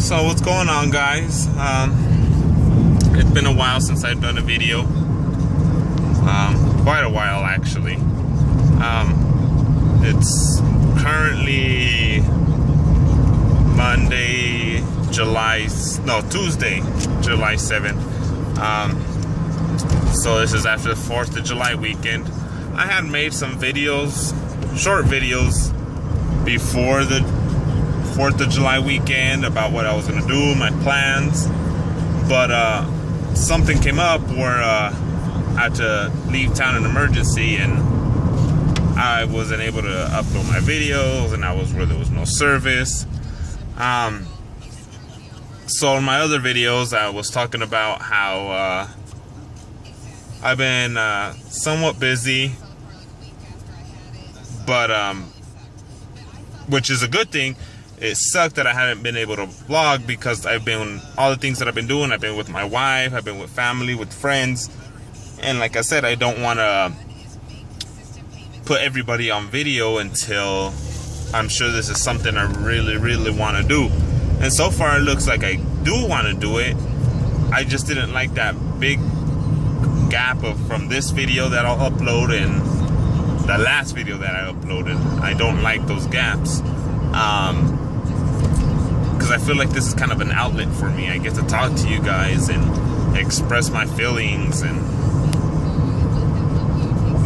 So what's going on, guys? It's been a while since I've done a video. Quite a while, actually. It's currently Tuesday, July 7th. So this is after the 4th of July weekend. I had made some videos, short videos, before the 4th of July weekend about what I was going to do, my plans. But something came up where I had to leave town in emergency, and I wasn't able to upload my videos, and I was where there was no service. So in my other videos, I was talking about how I've been somewhat busy, but which is a good thing. It sucked that I hadn't been able to vlog because all the things that I've been doing, I've been with my wife, I've been with family, with friends, and like I said, I don't want to put everybody on video until I'm sure this is something I really want to do. And so far it looks like I do want to do it. I just didn't like that big gap from this video that I'll upload and the last video that I uploaded. I don't like those gaps because I feel like this is kind of an outlet for me. I get to talk to you guys and express my feelings and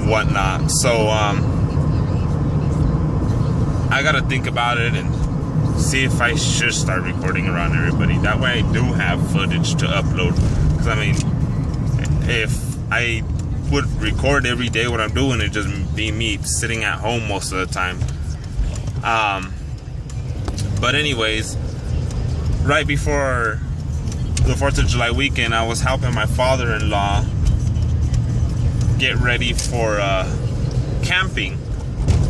whatnot. So I gotta think about it and see if I should start recording around everybody. That way I do have footage to upload. Because I mean, if I would record every day what I'm doing, it'd just be me sitting at home most of the time. But anyways, right before the 4th of July weekend, I was helping my father-in-law get ready for camping.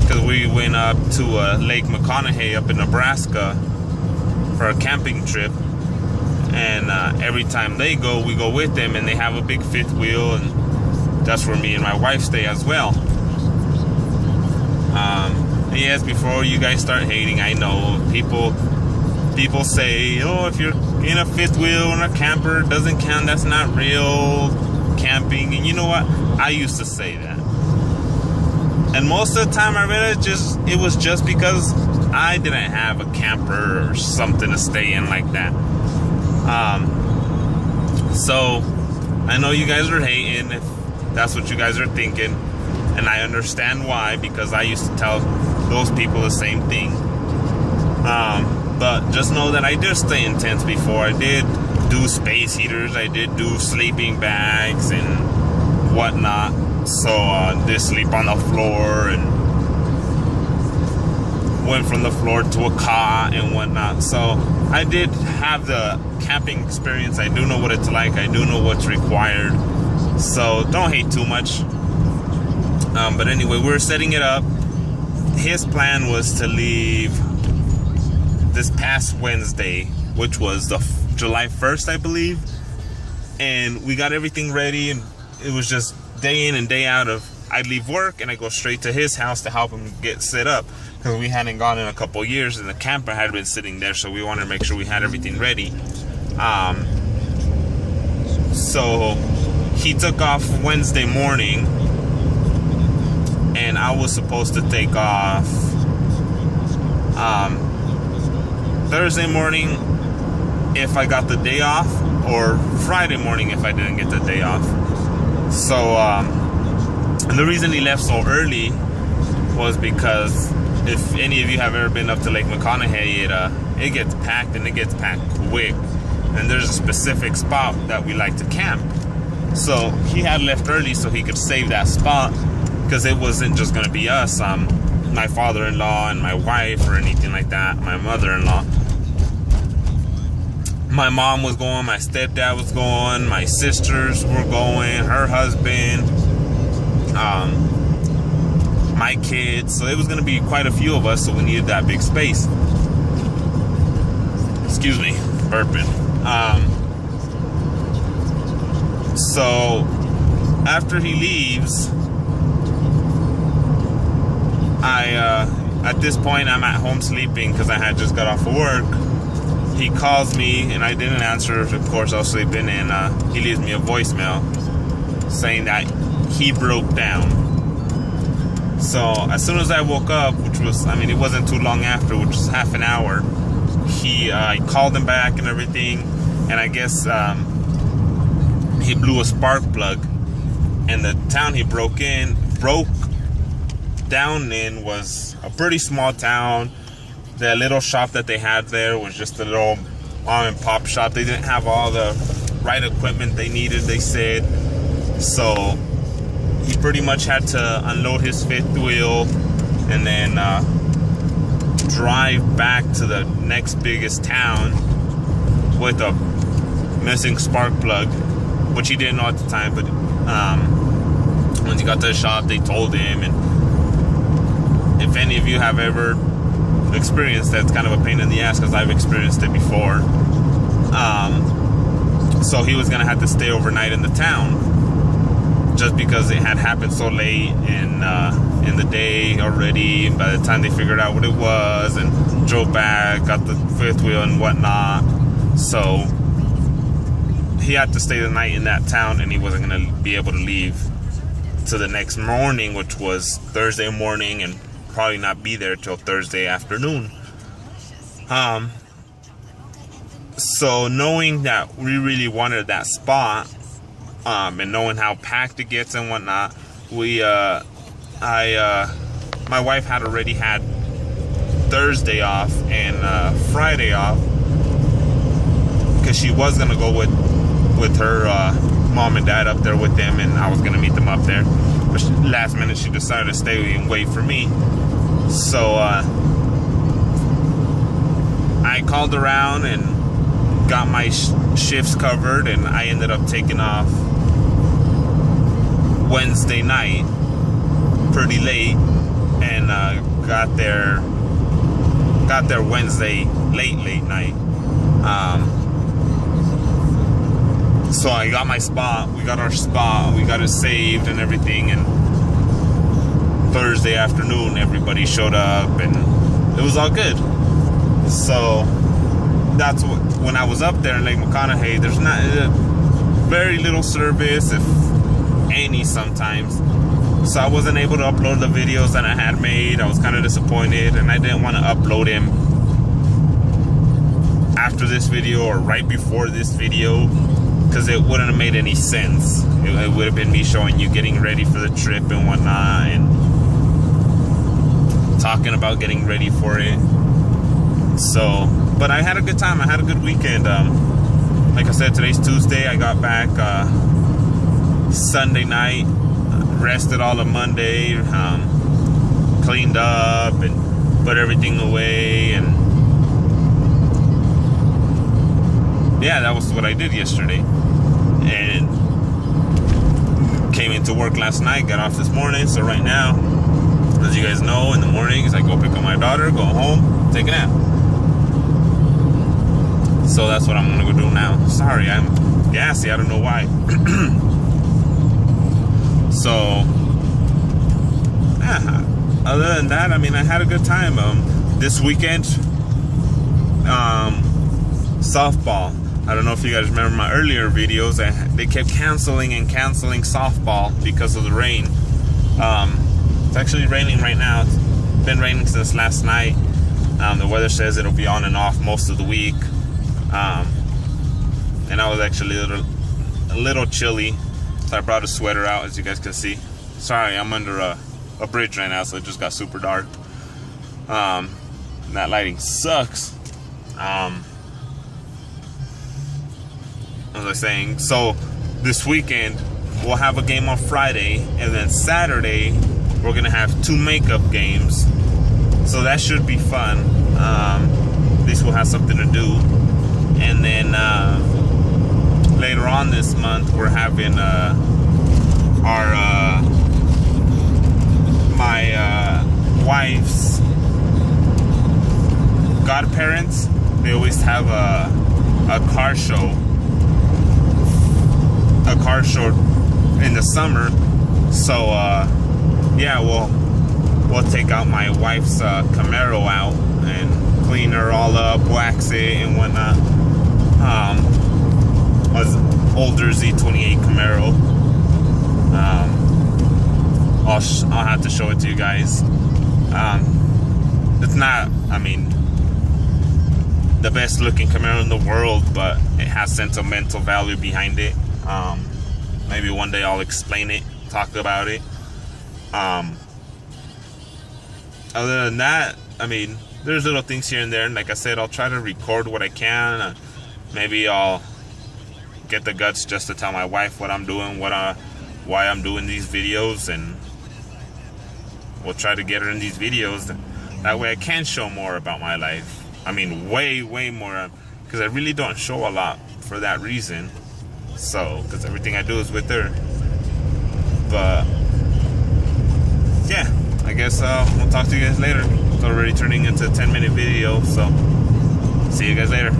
Because we went up to Lake McConaughey up in Nebraska for a camping trip. And every time they go, we go with them, and they have a big fifth wheel, and that's where me and my wife stay as well. Yes, before you guys start hating, I know people say, oh, if you're in a fifth wheel and a camper, it doesn't count, that's not real camping. And you know what? I used to say that. And most of the time I read it was just because I didn't have a camper or something to stay in like that. So I know you guys are hating if that's what you guys are thinking, and I understand why, because I used to tell those people the same thing. But just know that I did stay in tents before. I did do space heaters, I did do sleeping bags and whatnot. So did sleep on the floor and went from the floor to a cot and whatnot. So I did have the camping experience. I do know what it's like. I do know what's required. So don't hate too much. But anyway, we're setting it up. His plan was to leave this past Wednesday, which was the July 1st, I believe. And we got everything ready, and it was just day in and day out of I'd leave work and I go straight to his house to help him get set up, because we hadn't gone in a couple years and the camper had been sitting there, so we wanted to make sure we had everything ready. So he took off Wednesday morning, and I was supposed to take off Thursday morning if I got the day off, or Friday morning if I didn't get the day off. So and the reason he left so early was because if any of you have ever been up to Lake McConaughey, it gets packed, and it gets packed quick, and there's a specific spot that we like to camp. So he had left early so he could save that spot, because it wasn't just going to be us, my father-in-law and my wife or anything like that, my mother-in-law. My mom was going, my stepdad was going, my sisters were going, her husband, my kids. So it was going to be quite a few of us, so we needed that big space. Excuse me, burping. So after he leaves, at this point I'm at home sleeping because I had just got off of work. he calls me, and I didn't answer. Of course, I was sleeping, and he leaves me a voicemail saying that he broke down. So as soon as I woke up, which was, I mean, it wasn't too long after, which was half an hour, I called him back and everything, and I guess he blew a spark plug, and the town he broke down in was a pretty small town. The little shop that they had there was just a little mom and pop shop. They didn't have all the right equipment they needed, they said. So he pretty much had to unload his fifth wheel and then drive back to the next biggest town with a missing spark plug, which he didn't know at the time. But when he got to the shop, they told him. And if any of you have ever experienced that, it's kind of a pain in the ass, because I've experienced it before. So he was gonna have to stay overnight in the town, just because it had happened so late in the day already. And by the time they figured out what it was and drove back, got the fifth wheel and whatnot, so he had to stay the night in that town, and he wasn't gonna be able to leave to the next morning, which was Thursday morning, and probably not be there till Thursday afternoon. So knowing that we really wanted that spot, and knowing how packed it gets and whatnot, my wife had already had Thursday off and Friday off, because she was gonna go with her mom and dad up there with them, and I was gonna meet them up there. But last minute she decided to stay and wait for me. So I called around and got my shifts covered, and I ended up taking off Wednesday night pretty late, and got there Wednesday late night. So I got my spot, we got our spot, we got it saved and everything, and Thursday afternoon everybody showed up and it was all good. So that's what, when I was up there in Lake McConaughey, there's not very little service, if any, sometimes. So I wasn't able to upload the videos that I had made. I was kind of disappointed, and I didn't want to upload him after this video or right before this video, because it wouldn't have made any sense. It would have been me showing you getting ready for the trip and whatnot, and talking about getting ready for it. So, but I had a good time. I had a good weekend. Like I said, today's Tuesday. I got back Sunday night, rested all of Monday, cleaned up and put everything away, and yeah, that was what I did yesterday. And came into work last night, got off this morning. So right now, as you guys know, in the mornings I go pick up my daughter, go home, take a nap. So that's what I'm gonna go do now. Sorry, I'm gassy, I don't know why. So yeah, other than that, I mean, I had a good time. This weekend, softball. I don't know if you guys remember my earlier videos. They kept canceling softball because of the rain. It's actually raining right now. It's been raining since last night. The weather says it'll be on and off most of the week. And I was actually a little chilly, so I brought a sweater out, as you guys can see. Sorry, I'm under a bridge right now, so it just got super dark. That lighting sucks. As I was saying, so this weekend we'll have a game on Friday, and then Saturday we're gonna have 2 makeup games. So that should be fun. At least we'll have something to do. And then later on this month, we're having my wife's godparents. They always have a car show in the summer. So yeah, we'll take out my wife's Camaro out and clean her all up, wax it and whatnot. Was older Z28 Camaro. I'll have to show it to you guys. It's not, I mean, the best looking Camaro in the world, but it has sentimental value behind it. Maybe one day I'll explain it, talk about it. Other than that, I mean, there's little things here and there, and like I said, I'll try to record what I can. Maybe I'll get the guts just to tell my wife what I'm doing, why I'm doing these videos, and we'll try to get her in these videos. That way I can show more about my life. I mean, way more, because I really don't show a lot for that reason. So, because everything I do is with her. But yeah, I guess we'll talk to you guys later. It's already turning into a 10-minute video, so see you guys later.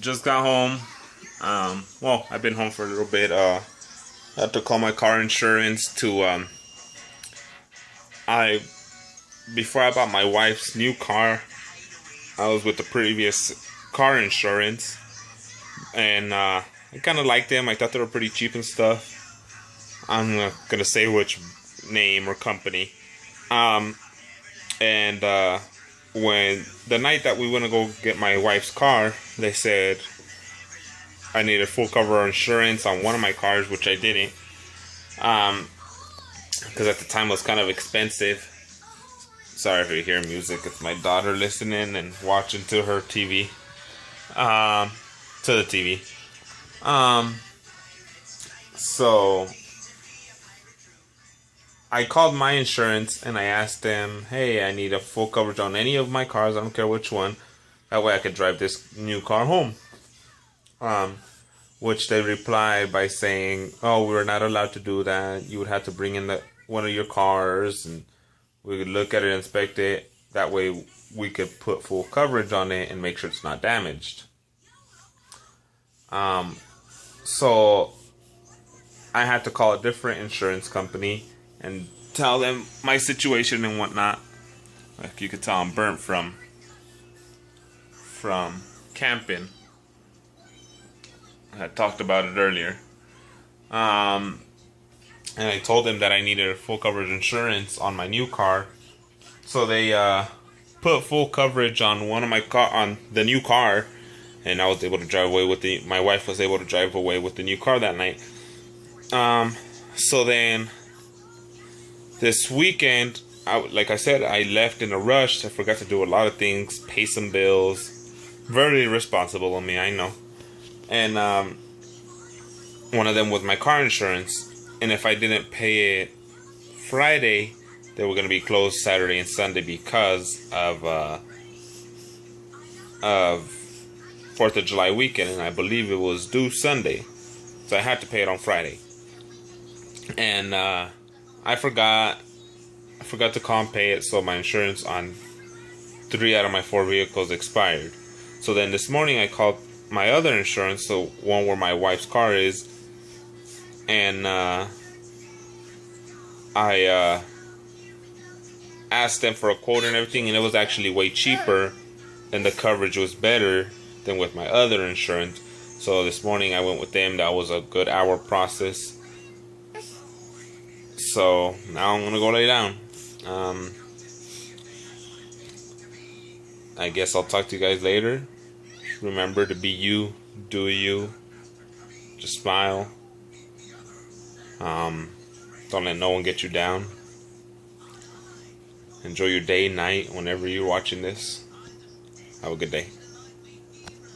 Just got home. Well, I've been home for a little bit. I had to call my car insurance to before I bought my wife's new car, I was with the previous car insurance, and I kind of liked them. I thought they were pretty cheap and stuff. I'm not gonna say which name or company. When the night that we went to go get my wife's car, they said I needed full cover insurance on one of my cars, which I didn't, because at the time it was kind of expensive. Sorry if you hear music. It's my daughter listening and watching to her TV, to the TV. So I called my insurance and I asked them, hey, I need a full coverage on any of my cars. I don't care which one. That way I could drive this new car home. Which they replied by saying, oh, we're not allowed to do that. You would have to bring in one of your cars and we could look at it, inspect it. That way we could put full coverage on it and make sure it's not damaged. So I had to call a different insurance company and tell them my situation and whatnot. Like you could tell, I'm burnt from camping. I had talked about it earlier. And I told them that I needed full coverage insurance on my new car. So they put full coverage on on the new car, and I was able to drive away with my wife was able to drive away with the new car that night. So then this weekend, like I said, I left in a rush. I forgot to do a lot of things, pay some bills. Very irresponsible of me, I know. And one of them was my car insurance. And if I didn't pay it Friday, they were going to be closed Saturday and Sunday because of 4th of July weekend. And I believe it was due Sunday. So I had to pay it on Friday. And I forgot to call and pay it, so my insurance on 3 out of my 4 vehicles expired. So then this morning I called my other insurance, the one where my wife's car is, and I asked them for a quote and everything, and it was actually way cheaper, and the coverage was better than with my other insurance. So this morning I went with them. That was a good hour process. So now I'm gonna go lay down. I guess I'll talk to you guys later. Remember to be you, do you. Just smile. Don't let no one get you down. Enjoy your day, night, whenever you're watching this. Have a good day.